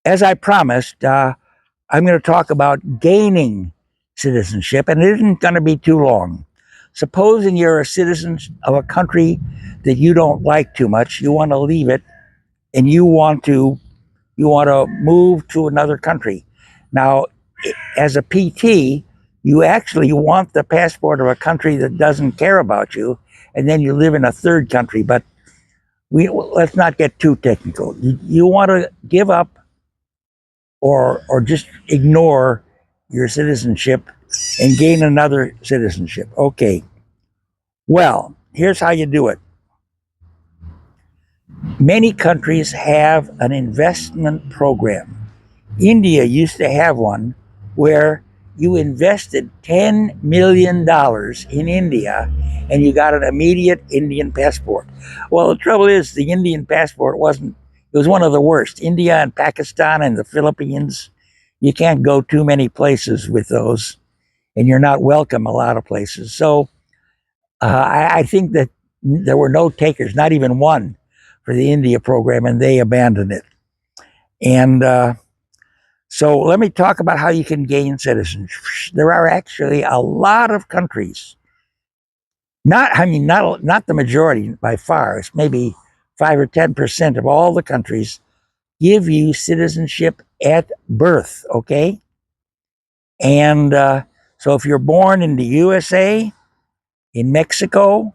as I promised, I'm going to talk about gaining citizenship, and it isn't going to be too long. Supposing you're a citizen of a country that you don't like too much, you want to leave it, and you want to move to another country. Now, as a PT, you actually want the passport of a country that doesn't care about you, and then you live in a third country. But let's not get too technical. You want to give up or just ignore your citizenship and gain another citizenship. Okay. Well, here's how you do it. Many countries have an investment program. India used to have one where you invested $10 million in India and you got an immediate Indian passport. Well, the trouble is, the Indian passport it was one of the worst. India and Pakistan and the Philippines, you can't go too many places with those, and you're not welcome a lot of places. So I think that there were no takers, not even one, for the India program, and they abandoned it. And so let me talk about how you can gain citizenship. There are actually a lot of countries, not the majority by far. It's maybe 5 or 10% of all the countries give you citizenship at birth. Okay, and so if you're born in the USA, in Mexico,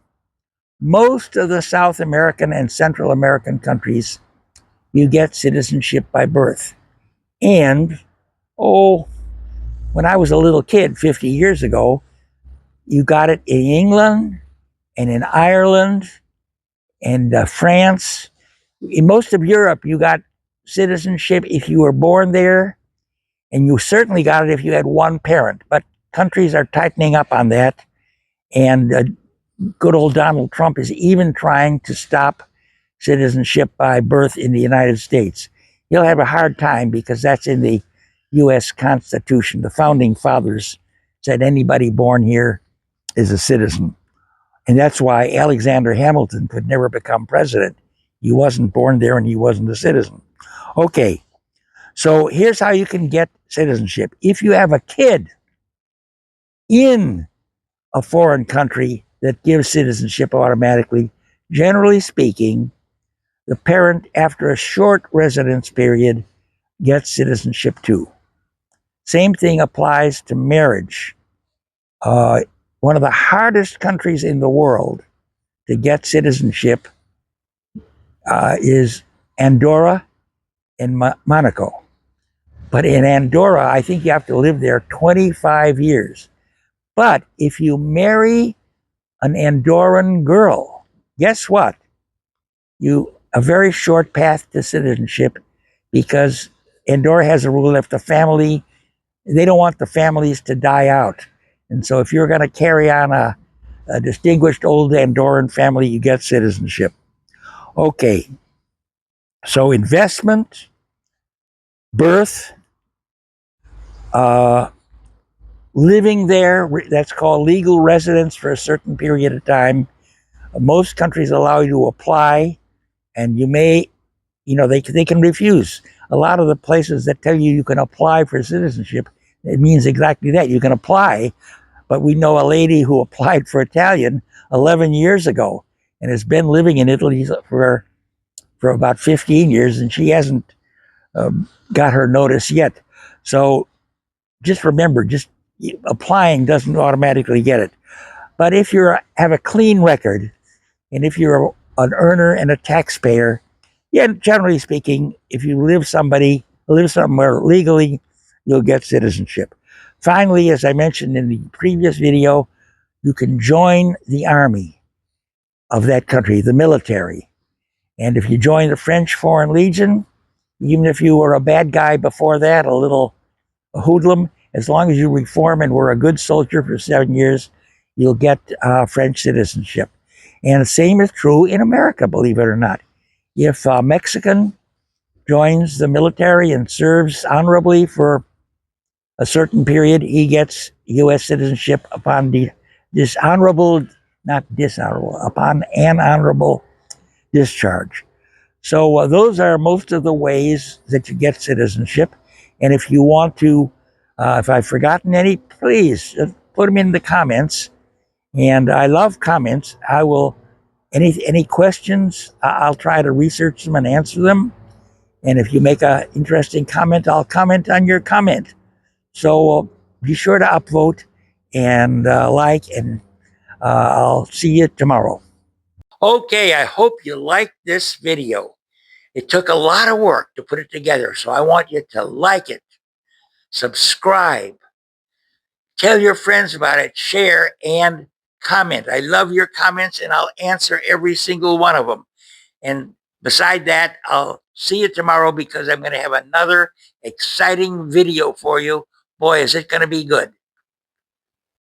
most of the South American and Central American countries, you get citizenship by birth. And oh, when I was a little kid 50 years ago, you got it in England and in Ireland and France. In most of Europe, you got citizenship if you were born there, and you certainly got it if you had one parent. But countries are tightening up on that, and good old Donald Trump is even trying to stop citizenship by birth in the United States. He'll have a hard time because that's in the U.S. Constitution. The founding fathers said anybody born here is a citizen. And that's why Alexander Hamilton could never become president. He wasn't born there and he wasn't a citizen. Okay, so here's how you can get citizenship. If you have a kid in a foreign country that gives citizenship automatically, generally speaking, the parent, after a short residence period, gets citizenship too. Same thing applies to marriage. Uh, One of the hardest countries in the world to get citizenship is Andorra and Monaco. But in Andorra, I think you have to live there 25 years. But if you marry an Andorran girl, guess what? A very short path to citizenship, because Andorra has a rule: if the family, they don't want the families to die out. And so if you're going to carry on a distinguished old Andorran family, you get citizenship. Okay, so investment, birth, uh, living there, that's called legal residence for a certain period of time. Most countries allow you to apply, and they can refuse. A lot of the places that tell you can apply for citizenship, it means exactly that. You can apply, but we know a lady who applied for Italian 11 years ago and has been living in Italy for about 15 years, and she hasn't got her notice yet. So just remember, just applying doesn't automatically get it. But if you have a clean record, and if you're an earner and a taxpayer, yeah, generally speaking, if you live somewhere legally, you'll get citizenship. Finally, as I mentioned in the previous video, you can join the army of that country, the military. And if you join the French Foreign Legion, even if you were a bad guy before that, a hoodlum, as long as you reform and were a good soldier for 7 years, you'll get French citizenship. And the same is true in America, believe it or not. If a Mexican joins the military and serves honorably for a certain period, he gets U.S. citizenship upon upon an honorable discharge. So those are most of the ways that you get citizenship. And if you want to, if I've forgotten any, please put them in the comments. And I love comments. I will any questions. I'll try to research them and answer them. And if you make an interesting comment, I'll comment on your comment. So be sure to upvote and like, and I'll see you tomorrow. Okay, I hope you liked this video. It took a lot of work to put it together, so I want you to like it, subscribe, tell your friends about it, share, and comment. I love your comments, and I'll answer every single one of them. And beside that, I'll see you tomorrow because I'm going to have another exciting video for you. Boy, is it going to be good.